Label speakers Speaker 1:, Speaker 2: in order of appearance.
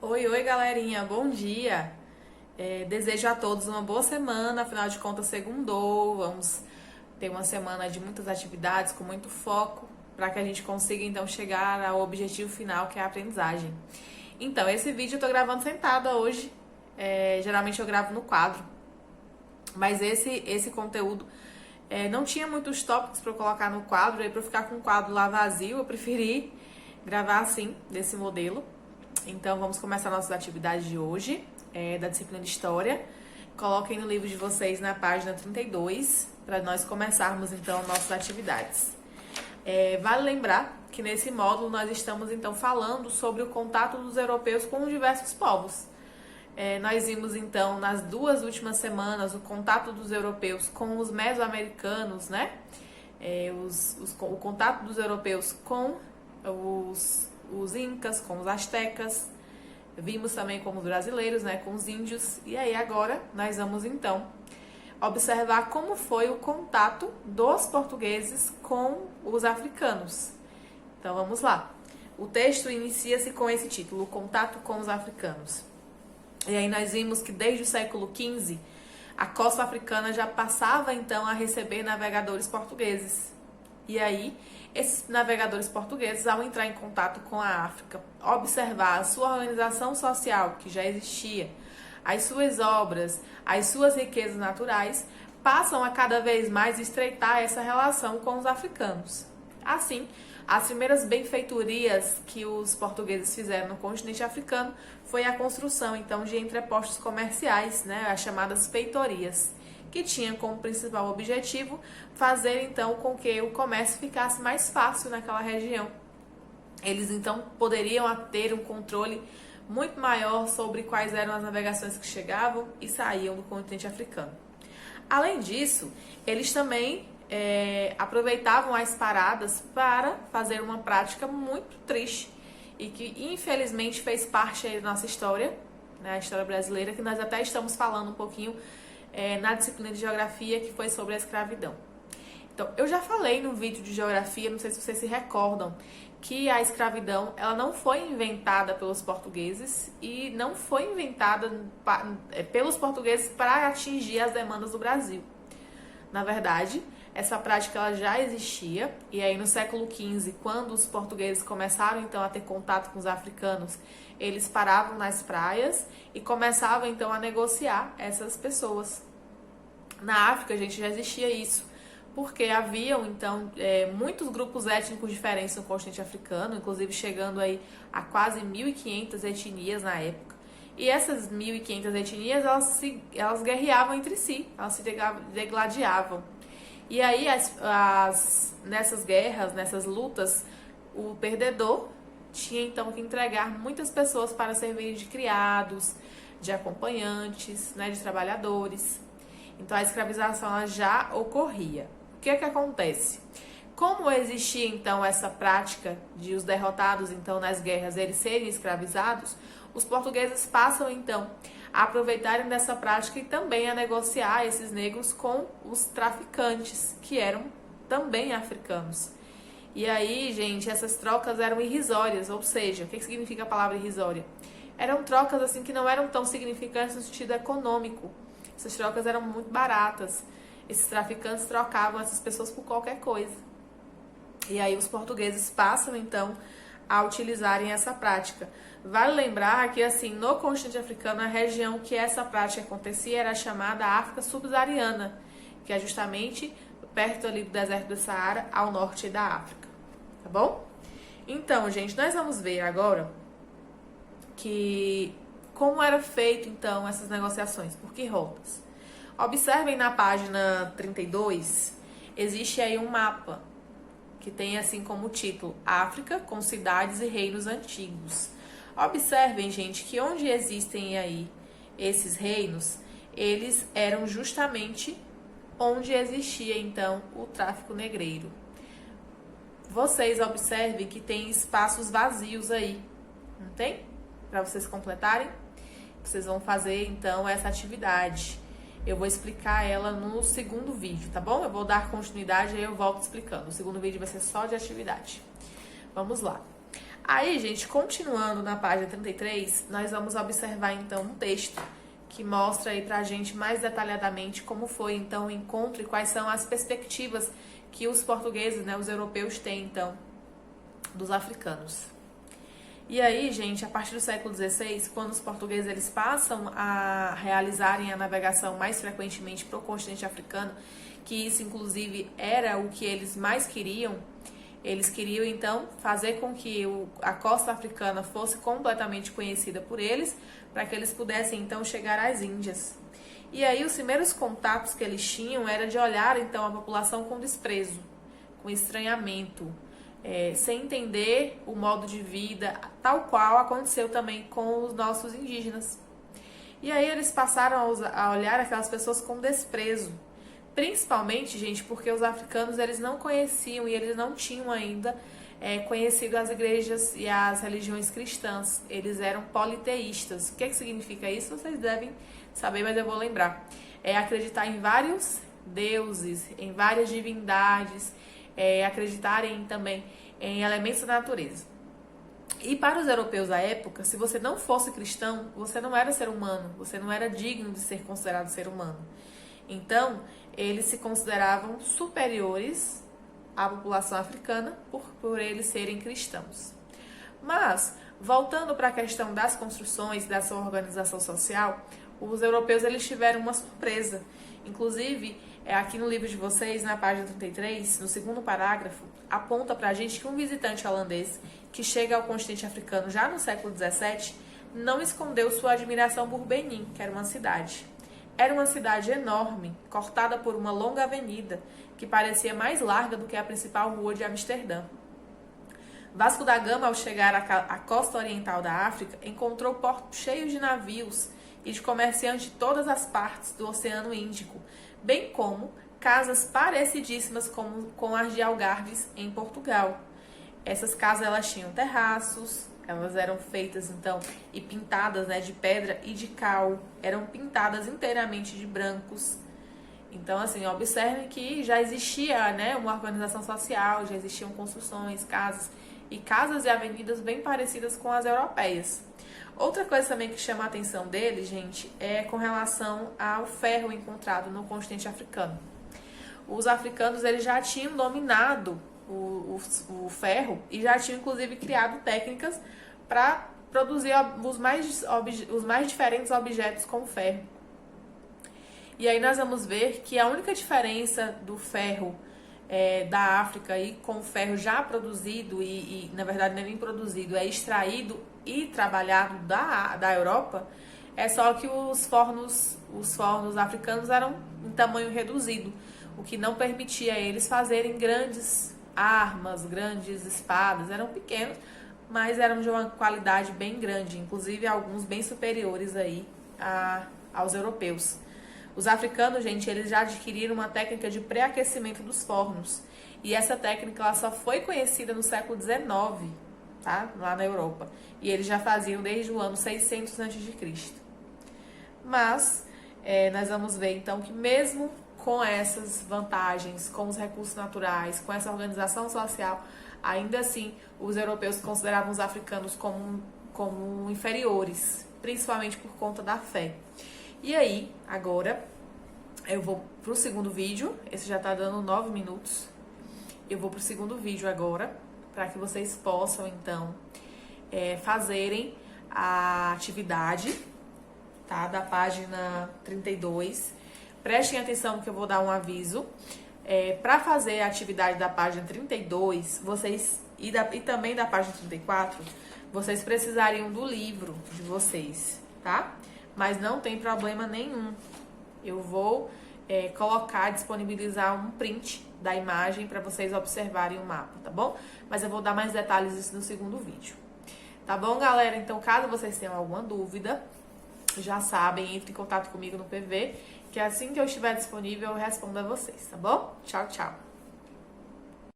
Speaker 1: Oi, oi, galerinha, bom dia! Desejo a todos uma boa semana, afinal de contas, segundou. Vamos ter uma semana de muitas atividades, com muito foco, para que a gente consiga então chegar ao objetivo final, que é a aprendizagem. Então, esse vídeo eu tô gravando sentada hoje, geralmente eu gravo no quadro, mas esse conteúdo não tinha muitos tópicos para eu colocar no quadro, e para eu ficar com o quadro lá vazio, eu preferi gravar assim, desse modelo. Então, vamos começar nossas atividades de hoje, da disciplina de História. Coloquem no livro de vocês na página 32, para nós começarmos, então, nossas atividades. Vale lembrar que nesse módulo nós estamos, então, falando sobre o contato dos europeus com os diversos povos. Nós vimos, então, nas duas últimas semanas, o contato dos europeus com os mesoamericanos, né? O contato dos europeus com os incas, com os astecas, vimos também com os brasileiros, né, com os índios, e aí agora nós vamos então observar como foi o contato dos portugueses com os africanos. Então vamos lá. O texto inicia-se com esse título, O Contato com os Africanos. E aí nós vimos que desde o século XV a costa africana já passava então a receber navegadores portugueses. E aí, esses navegadores portugueses, ao entrar em contato com a África, observar a sua organização social, que já existia, as suas obras, as suas riquezas naturais, passam a cada vez mais estreitar essa relação com os africanos. Assim, as primeiras benfeitorias que os portugueses fizeram no continente africano foi a construção, então, de entrepostos comerciais, né, as chamadas feitorias, que tinha como principal objetivo fazer então com que o comércio ficasse mais fácil naquela região. Eles então poderiam ter um controle muito maior sobre quais eram as navegações que chegavam e saíam do continente africano. Além disso, eles também aproveitavam as paradas para fazer uma prática muito triste e que infelizmente fez parte aí da nossa história, né, a história brasileira, que nós até estamos falando um pouquinho na disciplina de Geografia, que foi sobre a escravidão. Então, eu já falei no vídeo de Geografia, não sei se vocês se recordam, que a escravidão ela não foi inventada pelos portugueses e não foi inventada pelos portugueses para atingir as demandas do Brasil. Na verdade, essa prática ela já existia, e aí no século XV, quando os portugueses começaram então a ter contato com os africanos, eles paravam nas praias e começavam então a negociar essas pessoas. Na África, gente, já existia isso, porque haviam então muitos grupos étnicos diferentes no continente africano, inclusive chegando aí a quase 1.500 etnias na época. E essas 1.500 etnias, elas guerreavam entre si, elas se degladiavam. E aí, nessas guerras, nessas lutas, o perdedor tinha então que entregar muitas pessoas para servirem de criados, de acompanhantes, né, de trabalhadores. Então, a escravização ela já ocorria. O que é que acontece? Como existia então essa prática de os derrotados então nas guerras eles serem escravizados, os portugueses passam então a aproveitarem dessa prática e também a negociar esses negros com os traficantes, que eram também africanos. E aí, gente, essas trocas eram irrisórias, ou seja, o que significa a palavra irrisória? Eram trocas assim que não eram tão significantes no sentido econômico. Essas trocas eram muito baratas. Esses traficantes trocavam essas pessoas por qualquer coisa. E aí os portugueses passam então a utilizarem essa prática. Vale lembrar que, assim, no continente africano, a região que essa prática acontecia era chamada África Subsaariana, que é justamente perto ali do deserto do Saara, ao norte da África, tá bom? Então, gente, nós vamos ver agora que como era feito, então, essas negociações, por que rotas. Observem na página 32, existe aí um mapa que tem assim como título África com cidades e reinos antigos. Observem, gente, que onde existem aí esses reinos, eles eram justamente onde existia, então, o tráfico negreiro. Vocês observem que tem espaços vazios aí, não tem? Para vocês completarem, vocês vão fazer, então, essa atividade. Eu vou explicar ela no segundo vídeo, tá bom? Eu vou dar continuidade e aí eu volto explicando. O segundo vídeo vai ser só de atividade. Vamos lá. Aí, gente, continuando na página 33, nós vamos observar então um texto que mostra aí pra gente mais detalhadamente como foi então o encontro e quais são as perspectivas que os portugueses, né, os europeus têm então dos africanos. E aí, gente, a partir do século XVI, quando os portugueses eles passam a realizarem a navegação mais frequentemente para o continente africano, que isso inclusive era o que eles mais queriam, eles queriam então fazer com que a costa africana fosse completamente conhecida por eles, para que eles pudessem então chegar às Índias. E aí os primeiros contatos que eles tinham era de olhar então a população com desprezo, com estranhamento, sem entender o modo de vida, tal qual aconteceu também com os nossos indígenas. E aí eles passaram a olhar aquelas pessoas com desprezo. Principalmente, gente, porque os africanos eles não conheciam e eles não tinham ainda conhecido as igrejas e as religiões cristãs. Eles eram politeístas. O que significa isso? Vocês devem saber, mas eu vou lembrar. É acreditar em vários deuses, em várias divindades, acreditarem também em elementos da natureza. E para os europeus da época, se você não fosse cristão, você não era ser humano, você não era digno de ser considerado ser humano. Então, eles se consideravam superiores à população africana por eles serem cristãos. Mas, voltando para a questão das construções, da sua organização social, os europeus eles tiveram uma surpresa. Inclusive, aqui no livro de vocês, na página 33, no segundo parágrafo, aponta para a gente que um visitante holandês que chega ao continente africano já no século XVII não escondeu sua admiração por Benin, que era uma cidade. Era uma cidade enorme, cortada por uma longa avenida, que parecia mais larga do que a principal rua de Amsterdã. Vasco da Gama, ao chegar à costa oriental da África, encontrou portos cheios de navios e de comerciantes de todas as partes do Oceano Índico, bem como casas parecidíssimas com as de Algarves em Portugal. Essas casas elas tinham terraços, elas eram feitas então e pintadas, né, de pedra e de cal, eram pintadas inteiramente de brancos. Então, assim, observem que já existia, né, uma organização social, já existiam construções, casas e avenidas bem parecidas com as europeias. Outra coisa também que chama a atenção dele, gente, é com relação ao ferro encontrado no continente africano. Os africanos eles já tinham dominado o ferro e já tinham inclusive criado técnicas para produzir os mais diferentes objetos com ferro. E aí nós vamos ver que a única diferença do ferro da África e com o ferro já produzido e na verdade não é nem produzido, é extraído e trabalhado da Europa, é só que os fornos africanos eram em tamanho reduzido, o que não permitia a eles fazerem grandes armas, grandes espadas. Eram pequenos, mas eram de uma qualidade bem grande, inclusive alguns bem superiores aí aos europeus. Os africanos, gente, eles já adquiriram uma técnica de pré-aquecimento dos fornos, e essa técnica ela só foi conhecida no século XIX, tá? Lá na Europa, e eles já faziam desde o ano 600 a.C. Mas nós vamos ver então que mesmo com essas vantagens, com os recursos naturais, com essa organização social, ainda assim os europeus consideravam os africanos como inferiores, principalmente por conta da fé. E aí, agora, eu vou pro segundo vídeo, esse já tá dando 9 minutos, eu vou pro segundo vídeo agora, para que vocês possam então fazerem a atividade, tá, da página 32. Prestem atenção que eu vou dar um aviso. Para fazer a atividade da página 32, e também da página 34, vocês precisariam do livro de vocês, tá? Mas não tem problema nenhum. Eu vou disponibilizar um print da imagem para vocês observarem o mapa, tá bom? Mas eu vou dar mais detalhes disso no segundo vídeo. Tá bom, galera? Então, caso vocês tenham alguma dúvida, já sabem, entre em contato comigo no PV, que assim que eu estiver disponível eu respondo a vocês, tá bom? Tchau, tchau!